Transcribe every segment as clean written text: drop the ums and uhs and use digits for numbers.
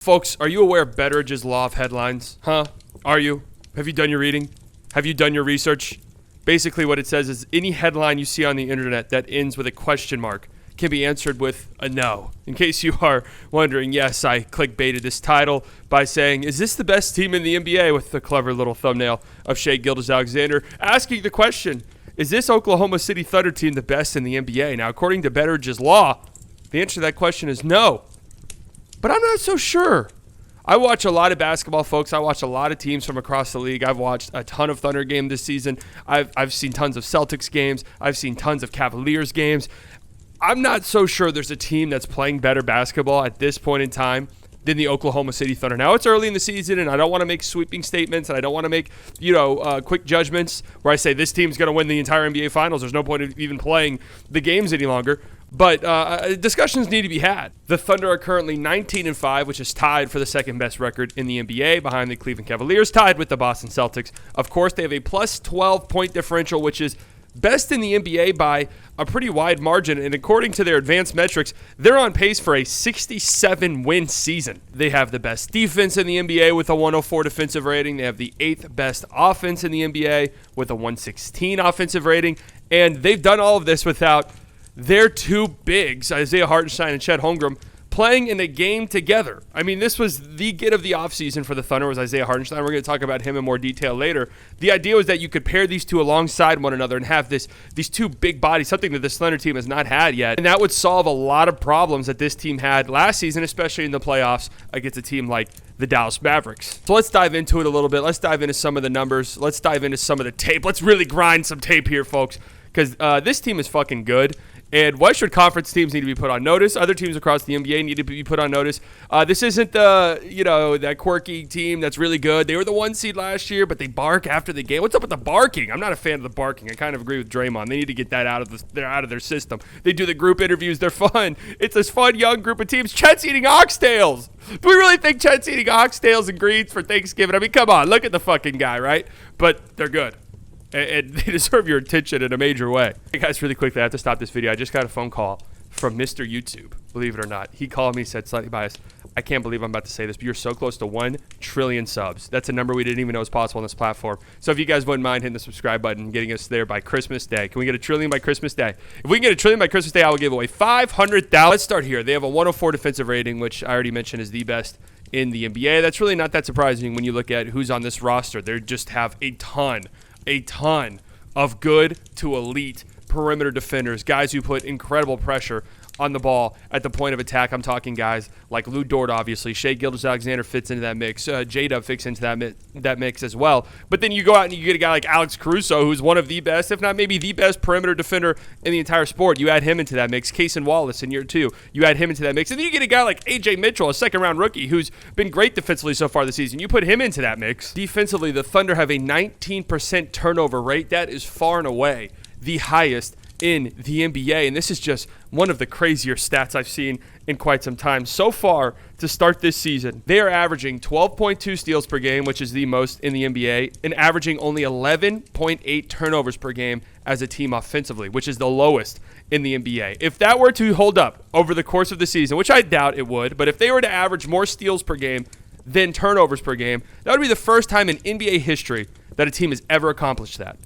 Folks, are you aware of Betteridge's law of headlines? Huh? Are you? Have you done your reading? Have you done your research? Basically what it says is any headline you see on the internet that ends with a question mark can be answered with a no. In case you are wondering, yes, I clickbaited this title by saying, is this the best team in the NBA, with the clever little thumbnail of Shai Gilgeous-Alexander asking the question, is this Oklahoma City Thunder team the best in the NBA? Now, according to Betteridge's law, the answer to that question is no. But I'm not so sure. I watch a lot of basketball, folks. I watch a lot of teams from across the league. I've watched a ton of Thunder games this season. I've seen tons of Celtics games. I've seen tons of Cavaliers games. I'm not so sure there's a team that's playing better basketball at this point in time than the Oklahoma City Thunder. Now, it's early in the season, and I don't want to make sweeping statements, and I don't want to make, quick judgments where I say this team's going to win the entire NBA Finals. There's no point of even playing the games any longer. But discussions need to be had. The Thunder are currently 19-5, which is tied for the second best record in the NBA behind the Cleveland Cavaliers, tied with the Boston Celtics. Of course, they have a plus 12 point differential, which is best in the NBA by a pretty wide margin. And according to their advanced metrics, they're on pace for a 67-win season. They have the best defense in the NBA with a 104 defensive rating. They have the 8th best offense in the NBA with a 116 offensive rating. And they've done all of this without their two bigs, Isaiah Hartenstein and Chet Holmgren, playing in a game together. I mean, this was the get of the offseason for the Thunder, was Isaiah Hartenstein. We're going to talk about him in more detail later. The idea was that you could pair these two alongside one another and have these two big bodies, something that this Thunder team has not had yet. And that would solve a lot of problems that this team had last season, especially in the playoffs against a team like the Dallas Mavericks. So let's dive into it a little bit. Let's dive into some of the numbers. Let's dive into some of the tape. Let's really grind some tape here, folks, because this team is fucking good. And Western Conference teams need to be put on notice. Other teams across the NBA need to be put on notice. This isn't that quirky team that's really good. They were the 1 seed last year, but they bark after the game. What's up with the barking? I'm not a fan of the barking. I kind of agree with Draymond. They need to get that out of their system. They do the group interviews. They're fun. It's this fun young group of teams. Chet's eating oxtails. Do we really think Chet's eating oxtails and greens for Thanksgiving? I mean, come on. Look at the fucking guy, right? But they're good. And they deserve your attention in a major way. Hey guys, really quickly, I have to stop this video. I just got a phone call from Mr. YouTube, believe it or not. He called me, said, slightly biased, I can't believe I'm about to say this, but you're so close to 1 trillion subs. That's a number we didn't even know was possible on this platform. So if you guys wouldn't mind hitting the subscribe button and getting us there by Christmas Day. Can we get 1 trillion by Christmas Day? If we can get 1 trillion by Christmas Day, I will give away 500,000. Let's start here. They have a 104 defensive rating, which I already mentioned is the best in the NBA. That's really not that surprising when you look at who's on this roster. They just have a ton of good to elite perimeter defenders, guys who put incredible pressure on the ball at the point of attack. I'm talking guys like Lou Dort, obviously. Shai Gilgeous-Alexander fits into that mix. J-Dub fits into that mix as well. But then you go out and you get a guy like Alex Caruso, who's one of the best, if not maybe the best perimeter defender in the entire sport. You add him into that mix. Cason Wallace in year 2. You add him into that mix. And then you get a guy like A.J. Mitchell, a second-round rookie, who's been great defensively so far this season. You put him into that mix. Defensively, the Thunder have a 19% turnover rate. That is far and away the highest in the NBA, and this is just one of the crazier stats I've seen in quite some time. So far, to start this season, they are averaging 12.2 steals per game, which is the most in the NBA, and averaging only 11.8 turnovers per game as a team offensively, which is the lowest in the NBA. If that were to hold up over the course of the season, which I doubt it would, but if they were to average more steals per game than turnovers per game, that would be the first time in NBA history that a team has ever accomplished that.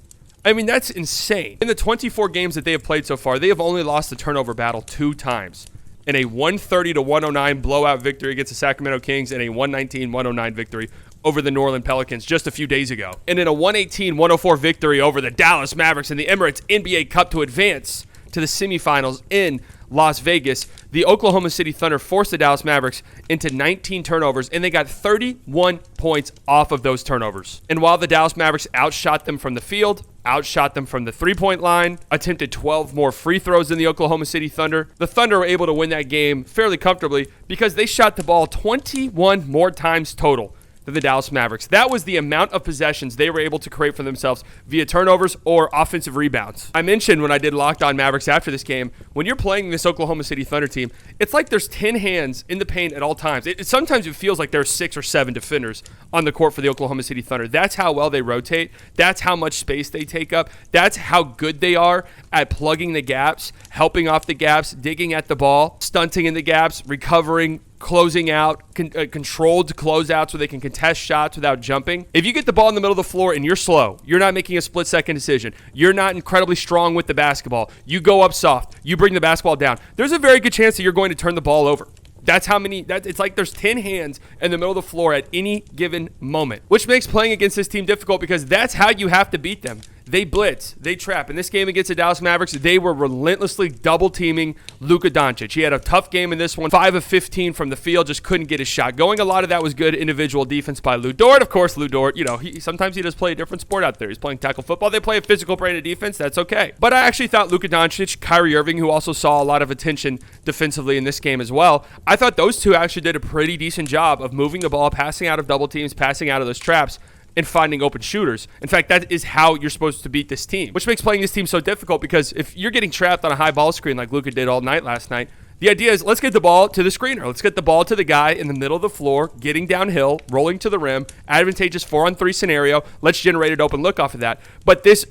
I mean, that's insane. In the 24 games that they have played so far, they have only lost the turnover battle 2 times. In a 130-109 blowout victory against the Sacramento Kings and a 119-109 victory over the New Orleans Pelicans just a few days ago. And in a 118-104 victory over the Dallas Mavericks in the Emirates NBA Cup to advance to the semifinals in Las Vegas, the Oklahoma City Thunder forced the Dallas Mavericks into 19 turnovers, and they got 31 points off of those turnovers. And while the Dallas Mavericks outshot them from the field, outshot them from the three-point line, attempted 12 more free throws than the Oklahoma City Thunder, the Thunder were able to win that game fairly comfortably because they shot the ball 21 more times total than the Dallas Mavericks. That was the amount of possessions they were able to create for themselves via turnovers or offensive rebounds. I mentioned when I did Locked On Mavericks after this game, when you're playing this Oklahoma City Thunder team, it's like there's 10 hands in the paint at all times. Sometimes it feels like there's 6 or 7 defenders on the court for the Oklahoma City Thunder. That's how well they rotate. That's how much space they take up. That's how good they are at plugging the gaps, helping off the gaps, digging at the ball, stunting in the gaps, recovering, closing out, controlled closeouts where they can contest shots without jumping. If you get the ball in the middle of the floor and you're slow, you're not making a split-second decision, you're not incredibly strong with the basketball, you go up soft, you bring the basketball down, there's a very good chance that you're going to turn the ball over. That's how many, it's like there's 10 hands in the middle of the floor at any given moment, which makes playing against this team difficult because that's how you have to beat them. They blitz, they trap. In this game against the Dallas Mavericks, they were relentlessly double-teaming Luka Doncic. He had a tough game in this one, 5 of 15 from the field, just couldn't get his shot going. A lot of that was good individual defense by Lu Dort. Of course, Lu Dort, sometimes he does play a different sport out there. He's playing tackle football. They play a physical brand of defense. That's okay. But I actually thought Luka Doncic, Kyrie Irving, who also saw a lot of attention defensively in this game as well, I thought those two actually did a pretty decent job of moving the ball, passing out of double teams, passing out of those traps, and finding open shooters. In fact, that is how you're supposed to beat this team, which makes playing this team so difficult because if you're getting trapped on a high ball screen like Luka did all night last night, the idea is let's get the ball to the screener. Let's get the ball to the guy in the middle of the floor, getting downhill, rolling to the rim, advantageous 4-on-3 scenario. Let's generate an open look off of that. But this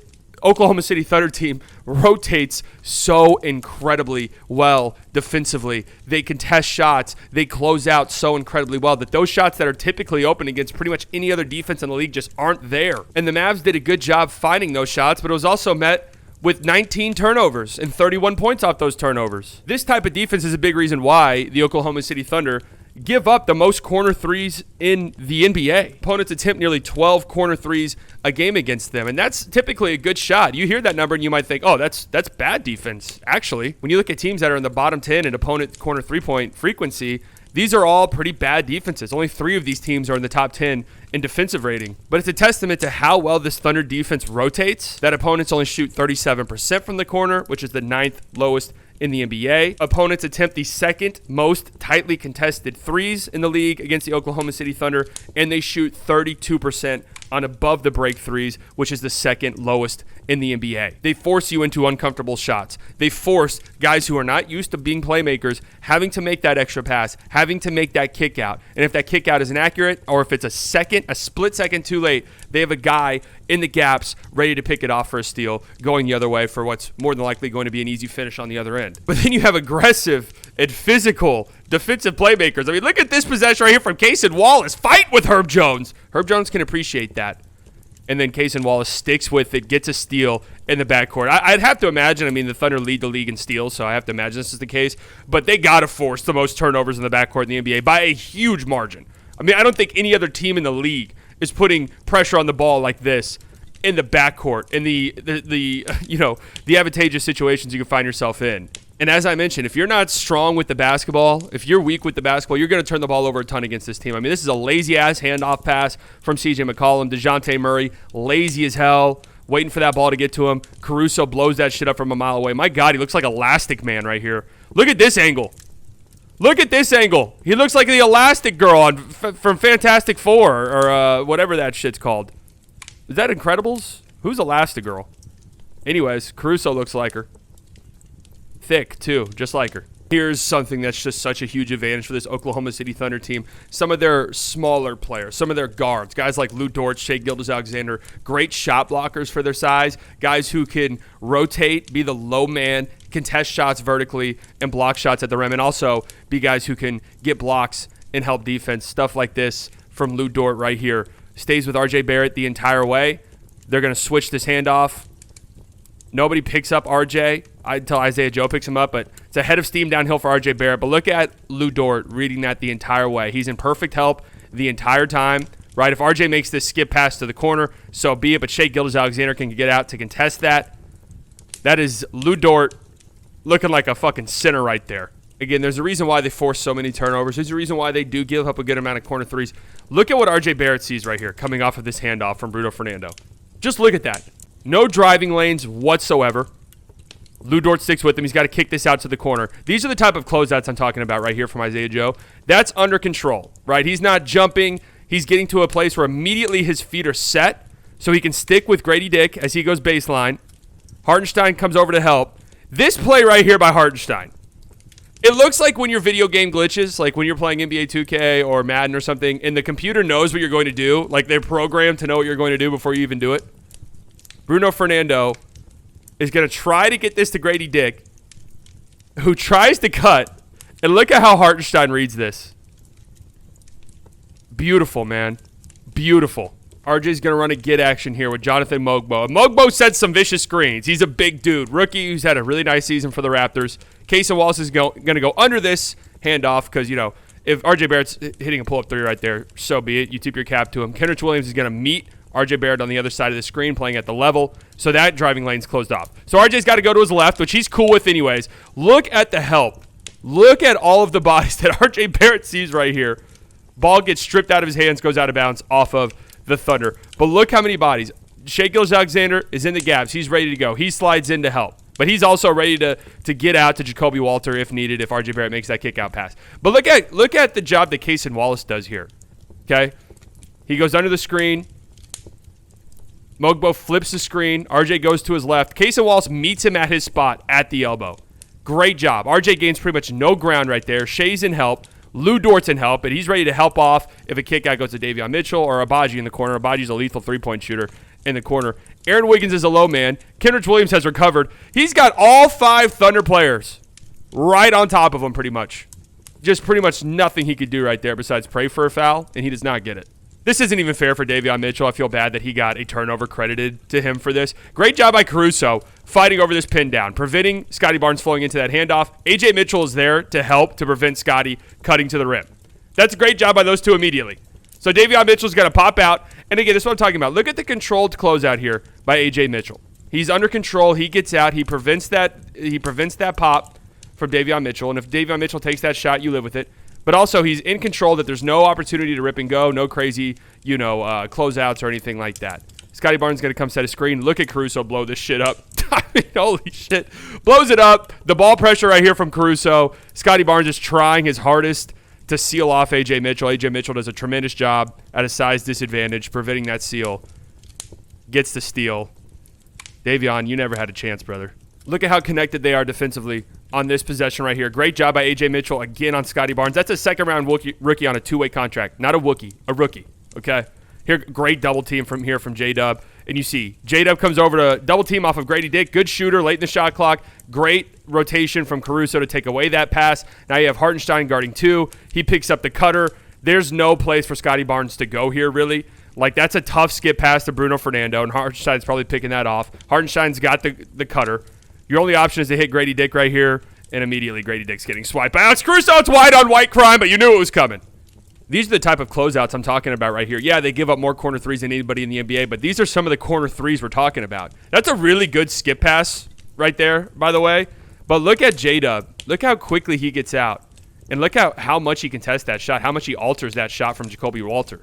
Oklahoma City Thunder team rotates so incredibly well defensively. They contest shots. They close out so incredibly well that those shots that are typically open against pretty much any other defense in the league just aren't there. And the Mavs did a good job finding those shots, but it was also met with 19 turnovers and 31 points off those turnovers. This type of defense is a big reason why the Oklahoma City Thunder give up the most corner threes in the NBA. Opponents attempt nearly 12 corner threes a game against them, and that's typically a good shot. You hear that number and you might think, oh, that's bad defense. Actually, when you look at teams that are in the bottom 10 in opponent corner three-point frequency, these are all pretty bad defenses. Only 3 of these teams are in the top 10 in defensive rating. But it's a testament to how well this Thunder defense rotates that opponents only shoot 37% from the corner, which is the 9th lowest in the NBA. Opponents attempt the 2nd most tightly contested threes in the league against the Oklahoma City Thunder, and they shoot 32% on above the break threes, which is the 2nd lowest in the NBA. They force you into uncomfortable shots. They force guys who are not used to being playmakers having to make that extra pass, having to make that kick out. And if that kick out is inaccurate, or if it's a split second too late, they have a guy in the gaps ready to pick it off for a steal, going the other way for what's more than likely going to be an easy finish on the other end. But then you have aggressive and physical defensive playmakers. I mean, look at this possession right here from Cason Wallace. Fight with Herb Jones. Herb Jones can appreciate that. And then Cason Wallace sticks with it, gets a steal in the backcourt. I'd have to imagine, the Thunder lead the league in steals, so I have to imagine this is the case. But they got to force the most turnovers in the backcourt in the NBA by a huge margin. I don't think any other team in the league is putting pressure on the ball like this in the backcourt, in the advantageous situations you can find yourself in. And as I mentioned, if you're not strong with the basketball, if you're weak with the basketball, you're going to turn the ball over a ton against this team. This is a lazy-ass handoff pass from C.J. McCollum. DeJounte Murray, lazy as hell, waiting for that ball to get to him. Caruso blows that shit up from a mile away. My God, he looks like Elastic Man right here. Look at this angle. Look at this angle. He looks like the Elastic Girl from Fantastic Four or whatever that shit's called. Is that Incredibles? Who's Elastic Girl? Anyways, Caruso looks like her. Thick, too, just like her. Here's something that's just such a huge advantage for this Oklahoma City Thunder team. Some of their smaller players, some of their guards, guys like Lu Dort, Shai Gilgeous-Alexander, great shot blockers for their size, guys who can rotate, be the low man, contest shots vertically, and block shots at the rim, and also be guys who can get blocks and help defense. Stuff like this from Lu Dort right here. Stays with RJ Barrett the entire way. They're going to switch this handoff. Nobody picks up RJ until Isaiah Joe picks him up, but it's a head of steam downhill for RJ Barrett. But look at Lu Dort reading that the entire way. He's in perfect help the entire time, right? If RJ makes this skip pass to the corner, so be it, but Shai Gilgeous-Alexander can get out to contest that. That is Lu Dort looking like a fucking center right there. Again, there's a reason why they force so many turnovers. There's a reason why they do give up a good amount of corner threes. Look at what RJ Barrett sees right here coming off of this handoff from Bruno Fernando. Just look at that. No driving lanes whatsoever. Lu Dort sticks with him. He's got to kick this out to the corner. These are the type of closeouts I'm talking about right here from Isaiah Joe. That's under control, right? He's not jumping. He's getting to a place where immediately his feet are set so he can stick with Grady Dick as he goes baseline. Hartenstein comes over to help. This play right here by Hartenstein. It looks like when your video game glitches, like when you're playing NBA 2K or Madden or something, and the computer knows what you're going to do, like they're programmed to know what you're going to do before you even do it. Bruno Fernando is going to try to get this to Grady Dick, who tries to cut. And look at how Hartenstein reads this. Beautiful, man. Beautiful. RJ's going to run a get action here with Jonathan Mogbo. Mogbo sets some vicious screens. He's a big dude. Rookie who's had a really nice season for the Raptors. Casey Wallace is going to go under this handoff because, you know, if RJ Barrett's hitting a pull-up three right there, so be it. You tip your cap to him. Kenrich Williams is going to meet RJ Barrett on the other side of the screen playing at the level, so that driving lane's closed off. So RJ's got to go to his left, which he's cool with anyways. Look at the help. Look at all of the bodies that RJ Barrett sees right here. Ball gets stripped out of his hands, goes out of bounds off of the Thunder. But look how many bodies. Shai Gilgeous-Alexander is in the gaps. He's ready to go. He slides in to help. But he's also ready to get out to Jacoby Walter if needed, if RJ Barrett makes that kick-out pass. But look at the job that Casey Wallace does here. Okay? He goes under the screen. Mogbo flips the screen. RJ goes to his left. Casey Wallace meets him at his spot at the elbow. Great job. RJ gains pretty much no ground right there. Shai's in help. Lou Dort's in help, and he's ready to help off if a kick out goes to Davion Mitchell or Abaji in the corner. Abaji's a lethal three-point shooter in the corner. Aaron Wiggins is a low man. Kenrich Williams has recovered. He's got all 5 Thunder players right on top of him pretty much. Just pretty much nothing he could do right there besides pray for a foul, and he does not get it. This isn't even fair for Davion Mitchell. I feel bad that he got a turnover credited to him for this. Great job by Caruso fighting over this pin down, preventing Scotty Barnes flowing into that handoff. A.J. Mitchell is there to help to prevent Scotty cutting to the rim. That's a great job by those two immediately. So Davion Mitchell's going to pop out. And again, this is what I'm talking about. Look at the controlled closeout here by A.J. Mitchell. He's under control. He gets out. He prevents that pop from Davion Mitchell. And if Davion Mitchell takes that shot, you live with it. But also, he's in control that there's no opportunity to rip and go, no crazy, closeouts or anything like that. Scotty Barnes is going to come set a screen. Look at Caruso blow this shit up. I mean, holy shit. Blows it up. The ball pressure right here from Caruso. Scotty Barnes is trying his hardest to seal off A.J. Mitchell. A.J. Mitchell does a tremendous job at a size disadvantage, preventing that seal. Gets the steal. Davion, you never had a chance, brother. Look at how connected they are defensively on this possession right here. Great job by A.J. Mitchell again on Scotty Barnes. That's a second-round rookie on a two-way contract. Not a Wookie, a rookie, okay? Here, great double team from J-Dub. And you see, J-Dub comes over to double team off of Grady Dick. Good shooter late in the shot clock. Great rotation from Caruso to take away that pass. Now you have Hartenstein guarding 2. He picks up the cutter. There's no place for Scotty Barnes to go here, really. Like, that's a tough skip pass to Bruno Fernando, and Hartenstein's probably picking that off. Hartenstein's got the cutter. Your only option is to hit Grady Dick right here, and immediately Grady Dick's getting swiped by Alex Caruso. It's white on white crime, but you knew it was coming. These are the type of closeouts I'm talking about right here. Yeah, they give up more corner threes than anybody in the NBA, but these are some of the corner threes we're talking about. That's a really good skip pass right there, by the way. But look at J-Dub. Look how quickly he gets out. And look how much he contests that shot, how much he alters that shot from Jacoby Walter.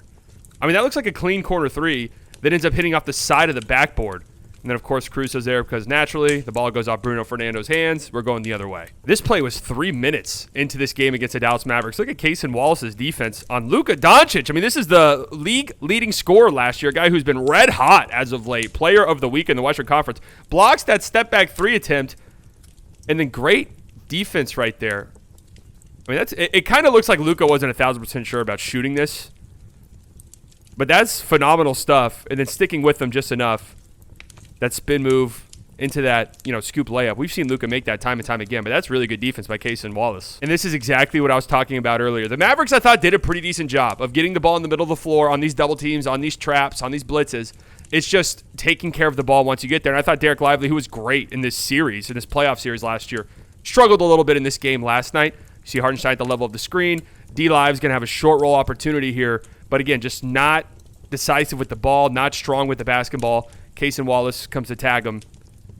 I mean, that looks like a clean corner three that ends up hitting off the side of the backboard. And then, of course, Caruso's there because naturally the ball goes off Bruno Fernando's hands. We're going the other way. This play was 3 minutes into this game against the Dallas Mavericks. Look at Casey Wallace's defense on Luka Doncic. I mean, this is the league leading scorer last year, a guy who's been red hot as of late, player of the week in the Western Conference. Blocks that step back 3 attempt, and then great defense right there. I mean, it kind of looks like Luka wasn't 1,000% sure about shooting this. But that's phenomenal stuff. And then sticking with them just enough. That spin move into that, scoop layup. We've seen Luka make that time and time again, but that's really good defense by Casey Wallace. And this is exactly what I was talking about earlier. The Mavericks, I thought, did a pretty decent job of getting the ball in the middle of the floor on these double teams, on these traps, on these blitzes. It's just taking care of the ball once you get there. And I thought Derek Lively, who was great in this series, in this playoff series last year, struggled a little bit in this game last night. You see Hartenstein at the level of the screen. D-Live's going to have a short roll opportunity here. But again, just not decisive with the ball, not strong with the basketball. Casey Wallace comes to tag him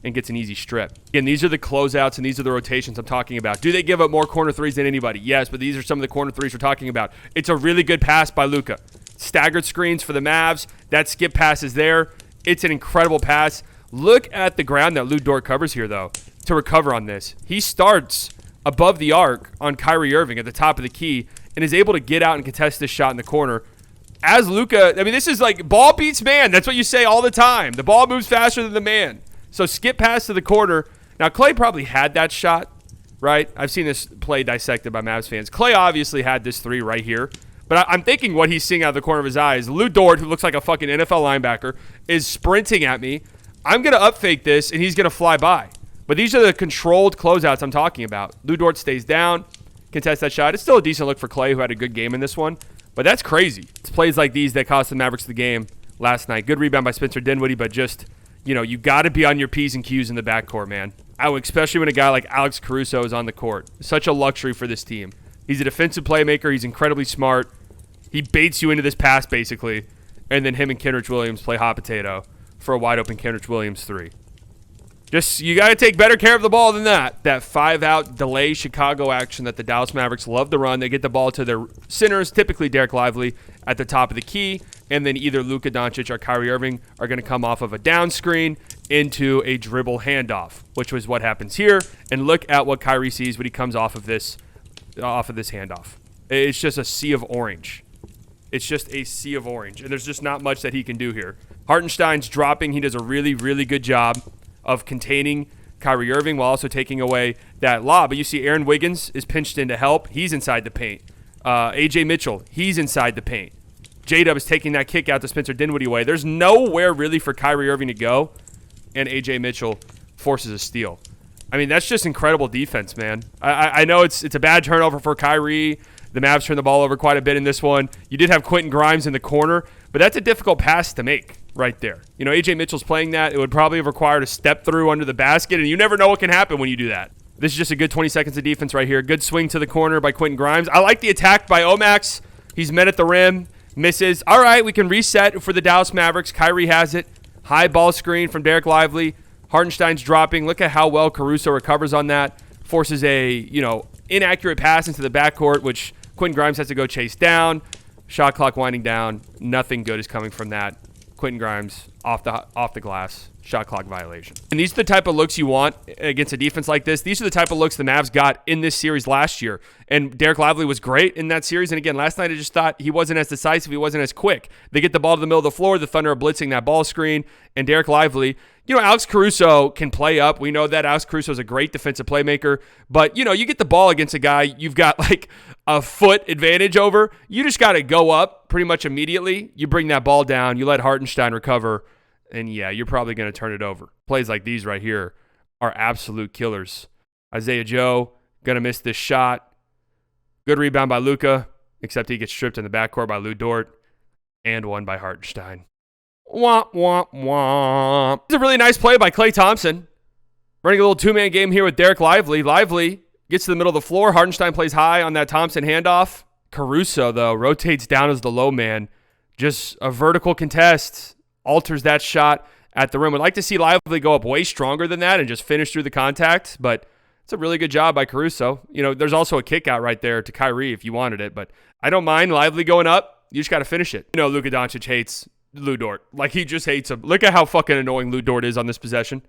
and gets an easy strip. Again, these are the closeouts and these are the rotations I'm talking about. Do they give up more corner threes than anybody? Yes, but these are some of the corner threes we're talking about. It's a really good pass by Luka. Staggered screens for the Mavs. That skip pass is there. It's an incredible pass. Look at the ground that Lou Dort covers here, though, to recover on this. He starts above the arc on Kyrie Irving at the top of the key and is able to get out and contest this shot in the corner. As Luka, I mean, this is like ball beats man. That's what you say all the time. The ball moves faster than the man. So skip pass to the corner. Now, Klay probably had that shot, right? I've seen this play dissected by Mavs fans. Klay obviously had this three right here. But I'm thinking what he's seeing out of the corner of his eyes. Lou Dort, who looks like a fucking NFL linebacker, is sprinting at me. I'm going to up fake this, and he's going to fly by. But these are the controlled closeouts I'm talking about. Lou Dort stays down, contests that shot. It's still a decent look for Klay, who had a good game in this one. But that's crazy. It's plays like these that cost the Mavericks the game last night. Good rebound by Spencer Dinwiddie, but just, you got to be on your P's and Q's in the backcourt, man. Especially when a guy like Alex Caruso is on the court. Such a luxury for this team. He's a defensive playmaker. He's incredibly smart. He baits you into this pass, basically. And then him and Kenrich Williams play hot potato for a wide-open Kenrich Williams 3. You got to take better care of the ball than that. That 5-out delay Chicago action that the Dallas Mavericks love to run. They get the ball to their centers, typically Derek Lively, at the top of the key. And then either Luka Doncic or Kyrie Irving are going to come off of a down screen into a dribble handoff, which was what happens here. And look at what Kyrie sees when he comes off of this handoff. It's just a sea of orange. It's just a sea of orange. And there's just not much that he can do here. Hartenstein's dropping. He does a really, really good job of containing Kyrie Irving while also taking away that lob. But you see Aaron Wiggins is pinched in to help. He's inside the paint. A.J. Mitchell, he's inside the paint. J-Dub is taking that kick out to Spencer Dinwiddie away. There's nowhere really for Kyrie Irving to go, and A.J. Mitchell forces a steal. I mean, that's just incredible defense, man. I know it's a bad turnover for Kyrie. The Mavs turned the ball over quite a bit in this one. You did have Quentin Grimes in the corner, but that's a difficult pass to make right there. A.J. Mitchell's playing that. It would probably have required a step through under the basket, and you never know what can happen when you do that. This is just a good 20 seconds of defense right here. Good swing to the corner by Quentin Grimes. I like the attack by Omax. He's met at the rim. Misses. All right, we can reset for the Dallas Mavericks. Kyrie has it. High ball screen from Derek Lively. Hartenstein's dropping. Look at how well Caruso recovers on that. Forces a, inaccurate pass into the backcourt, which Quentin Grimes has to go chase down. Shot clock winding down. Nothing good is coming from that. Quentin Grimes off the glass. Shot clock violation. And these are the type of looks you want against a defense like this. These are the type of looks the Mavs got in this series last year. And Derek Lively was great in that series. And again, last night I just thought he wasn't as decisive. He wasn't as quick. They get the ball to the middle of the floor. The Thunder are blitzing that ball screen. And Derek Lively, Alex Caruso can play up. We know that Alex Caruso is a great defensive playmaker. But, you get the ball against a guy you've got like a foot advantage over. You just got to go up pretty much immediately. You bring that ball down. You let Hartenstein recover. And yeah, you're probably going to turn it over. Plays like these right here are absolute killers. Isaiah Joe going to miss this shot. Good rebound by Luka, except he gets stripped in the backcourt by Lou Dort. And one by Hartenstein. Womp, womp, womp. It's a really nice play by Klay Thompson. Running a little two-man game here with Derek Lively. Lively gets to the middle of the floor. Hartenstein plays high on that Thompson handoff. Caruso, though, rotates down as the low man. Just a vertical contest. Alters that shot at the rim. Would like to see Lively go up way stronger than that and just finish through the contact, but it's a really good job by Caruso. There's also a kick out right there to Kyrie if you wanted it, but I don't mind Lively going up. You just got to finish it. Luka Doncic hates Lou Dort. Like, he just hates him. Look at how fucking annoying Lou Dort is on this possession.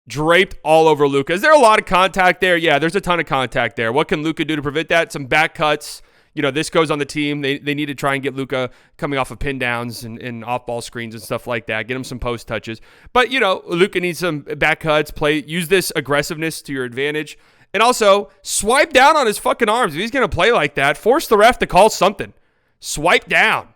Draped all over Luka. Is there a lot of contact there? Yeah, there's a ton of contact there. What can Luka do to prevent that? Some back cuts. This goes on the team. They need to try and get Luka coming off of pin downs and off-ball screens and stuff like that. Get him some post touches. But, Luka needs some back cuts. Use this aggressiveness to your advantage. And also, swipe down on his fucking arms. If he's going to play like that, force the ref to call something. Swipe down.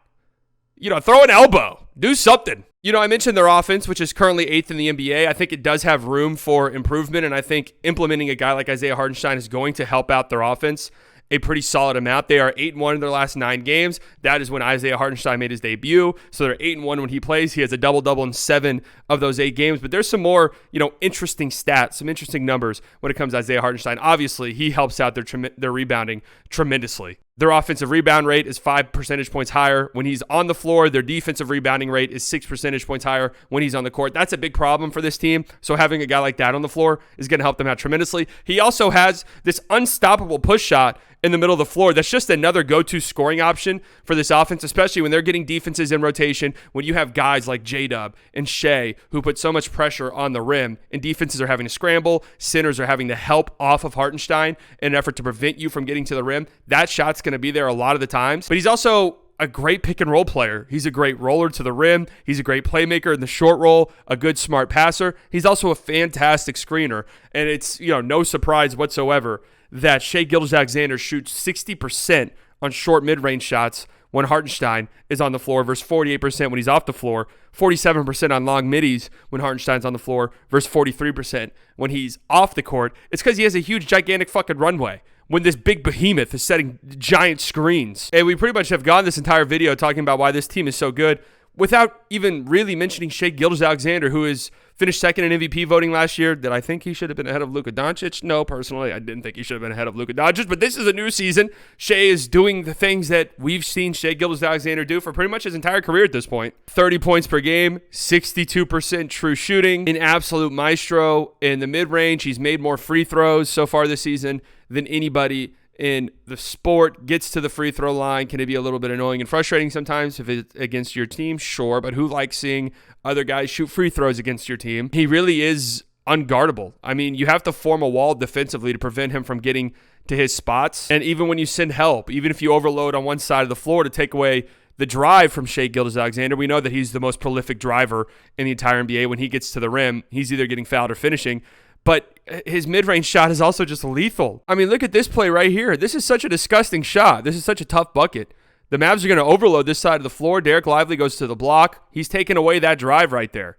Throw an elbow. Do something. I mentioned their offense, which is currently 8th in the NBA. I think it does have room for improvement, and I think implementing a guy like Isaiah Hartenstein is going to help out their offense a pretty solid amount. They are 8-1 in their last 9 games. That is when Isaiah Hartenstein made his debut. So they're 8-1 when he plays. He has a double-double in 7 of those 8 games. But there's some more, interesting stats, some interesting numbers when it comes to Isaiah Hartenstein. Obviously, he helps out their rebounding tremendously. Their offensive rebound rate is 5 percentage points higher when he's on the floor. Their defensive rebounding rate is 6 percentage points higher when he's on the court. That's a big problem for this team. So having a guy like that on the floor is going to help them out tremendously. He also has this unstoppable push shot in the middle of the floor. That's just another go-to scoring option for this offense, especially when they're getting defenses in rotation, when you have guys like J-Dub and Shai who put so much pressure on the rim, and defenses are having to scramble, centers are having to help off of Hartenstein in an effort to prevent you from getting to the rim. That shot's going to be there a lot of the times. But he's also a great pick and roll player. He's a great roller to the rim. He's a great playmaker in the short roll, a good smart passer. He's also a fantastic screener. And it's, no surprise whatsoever that Shai Gilgeous-Alexander shoots 60% on short mid-range shots when Hartenstein is on the floor versus 48% when he's off the floor, 47% on long middies when Hartenstein's on the floor versus 43% when he's off the court. It's because he has a huge, gigantic fucking runway. when this big behemoth is setting giant screens. And we pretty much have gone this entire video talking about why this team is so good without even really mentioning Shai Gilgeous-Alexander, who is finished second in MVP voting last year. Did I think he should have been ahead of Luka Doncic? No, personally, I didn't think he should have been ahead of Luka Doncic, but this is a new season. Shai is doing the things that we've seen Shai Gilgeous-Alexander do for pretty much his entire career at this point. 30 points per game, 62% true shooting, an absolute maestro in the mid-range. He's made more free throws so far this season than anybody in the sport. Gets to the free throw line. Can it be a little bit annoying and frustrating sometimes if it's against your team? Sure, but who likes seeing other guys shoot free throws against your team? He really is unguardable. I mean, you have to form a wall defensively to prevent him from getting to his spots. And even when you send help, even if you overload on one side of the floor to take away the drive from Shai Gilgeous-Alexander, we know that he's the most prolific driver in the entire NBA. When he gets to the rim, he's either getting fouled or finishing. But his mid-range shot is also just lethal. I mean, look at this play right here. This is such a disgusting shot. This is such a tough bucket. The Mavs are going to overload this side of the floor. Derek Lively goes to the block. He's taking away that drive right there.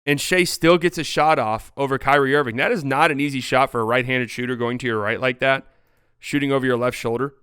And Shai still gets a shot off over Kyrie Irving. That is not an easy shot for a right-handed shooter going to your right like that, shooting over your left shoulder.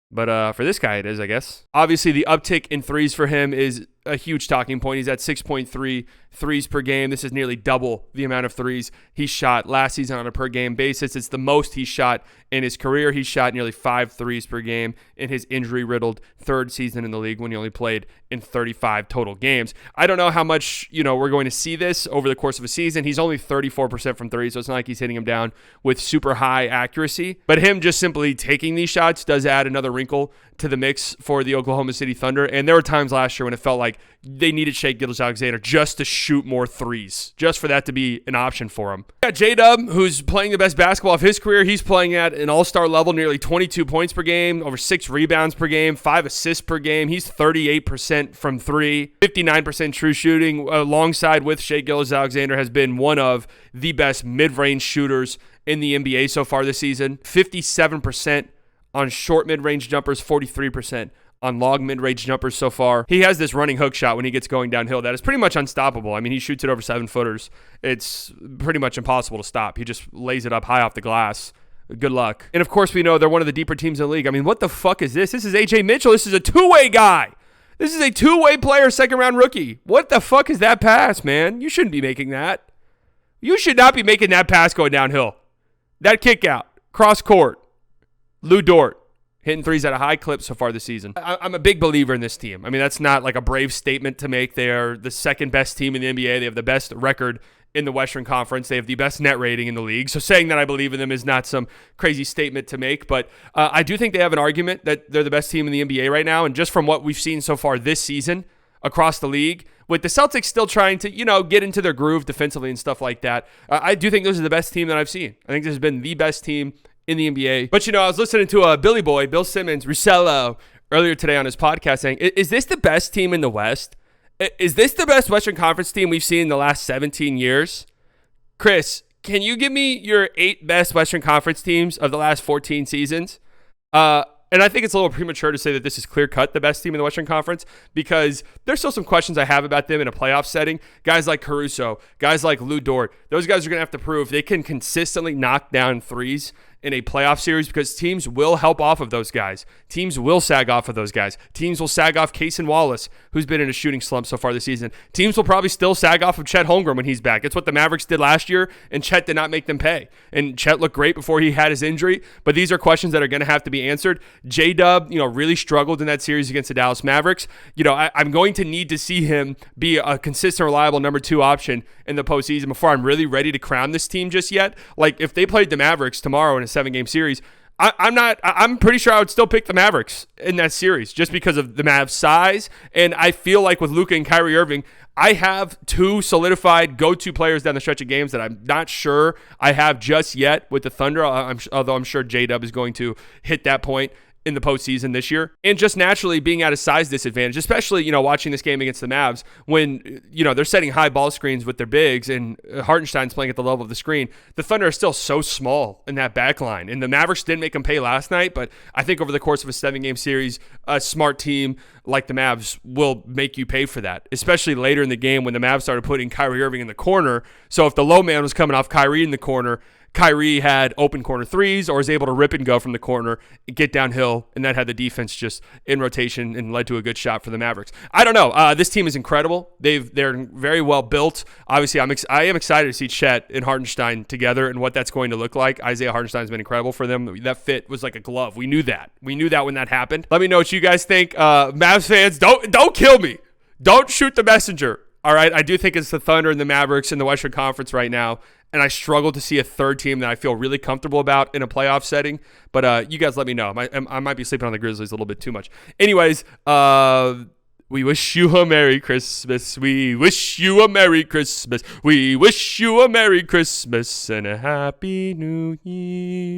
But for this guy, it is, I guess. Obviously, the uptick in threes for him is a huge talking point. He's at 6.3 threes per game. This is nearly double the amount of threes he shot last season on a per-game basis. It's the most he shot in his career. He shot nearly 5 threes per game in his injury-riddled third season in the league when he only played in 35 total games. I don't know how much, we're going to see this over the course of a season. He's only 34% from three, so it's not like he's hitting him down with super high accuracy. But him just simply taking these shots does add another wrinkle to the mix for the Oklahoma City Thunder. And there were times last year when it felt like they needed Shai Gilgeous-Alexander just to shoot more threes, just for that to be an option for him. We got J-Dub, who's playing the best basketball of his career. He's playing at an all-star level, nearly 22 points per game, over 6 rebounds per game, 5 assists per game. He's 38% from three, 59% true shooting, alongside with Shai Gilgeous-Alexander, has been one of the best mid-range shooters in the NBA so far this season. 57% on short mid-range jumpers, 43% on long mid-range jumpers so far. He has this running hook shot when he gets going downhill that is pretty much unstoppable. I mean, he shoots it over 7-footers. It's pretty much impossible to stop. He just lays it up high off the glass. Good luck. And of course, we know they're one of the deeper teams in the league. I mean, what the fuck is this? This is A.J. Mitchell. This is a two-way guy. This is a two-way player, second-round rookie. What the fuck is that pass, man? You shouldn't be making that. You should not be making that pass going downhill. That kick out, cross court. Lou Dort, hitting threes at a high clip so far this season. I'm a big believer in this team. I mean, that's not like a brave statement to make. They are the second best team in the NBA. They have the best record in the Western Conference. They have the best net rating in the league. So saying that I believe in them is not some crazy statement to make. But I do think they have an argument that they're the best team in the NBA right now. And just from what we've seen so far this season across the league, with the Celtics still trying to, get into their groove defensively and stuff like that, I do think this is the best team that I've seen. I think this has been the best team in the NBA. But, I was listening to Billy Boy, Bill Simmons, Russello, earlier today on his podcast saying, is this the best team in the West? Is this the best Western Conference team we've seen in the last 17 years? Chris, can you give me your 8 best Western Conference teams of the last 14 seasons? And I think it's a little premature to say that this is clear-cut the best team in the Western Conference because there's still some questions I have about them in a playoff setting. Guys like Caruso, guys like Lou Dort, those guys are going to have to prove they can consistently knock down threes in a playoff series because teams will help off of those guys. Teams will sag off of those guys. Teams will sag off Cason Wallace, who's been in a shooting slump so far this season. Teams will probably still sag off of Chet Holmgren when he's back. It's what the Mavericks did last year, and Chet did not make them pay. And Chet looked great before he had his injury, but these are questions that are going to have to be answered. J-Dub, really struggled in that series against the Dallas Mavericks. I'm going to need to see him be a consistent, reliable number 2 option in the postseason before I'm really ready to crown this team just yet. Like, if they played the Mavericks tomorrow in a 7-game series, I'm pretty sure I would still pick the Mavericks in that series just because of the Mavs' size. And I feel like with Luka and Kyrie Irving, I have 2 solidified go-to players down the stretch of games that I'm not sure I have just yet with the Thunder, although I'm sure J-Dub is going to hit that point in the postseason this year. And just naturally being at a size disadvantage, especially, watching this game against the Mavs when, they're setting high ball screens with their bigs and Hartenstein's playing at the level of the screen. The Thunder are still so small in that back line. And the Mavericks didn't make them pay last night, but I think over the course of a 7-game series, a smart team like the Mavs will make you pay for that, especially later in the game when the Mavs started putting Kyrie Irving in the corner. So if the low man was coming off Kyrie in the corner, Kyrie had open corner threes or was able to rip and go from the corner, get downhill, and that had the defense just in rotation and led to a good shot for the Mavericks. I don't know. This team is incredible. They're very well built. Obviously, I am excited to see Chet and Hartenstein together and what that's going to look like. Isaiah Hartenstein's been incredible for them. That fit was like a glove. We knew that. We knew that when that happened. Let me know what you guys think. Mavs fans, don't kill me. Don't shoot the messenger. All right, I do think it's the Thunder and the Mavericks in the Western Conference right now, and I struggle to see a third team that I feel really comfortable about in a playoff setting. But you guys let me know. I might be sleeping on the Grizzlies a little bit too much. Anyways, we wish you a Merry Christmas. We wish you a Merry Christmas. We wish you a Merry Christmas and a Happy New Year.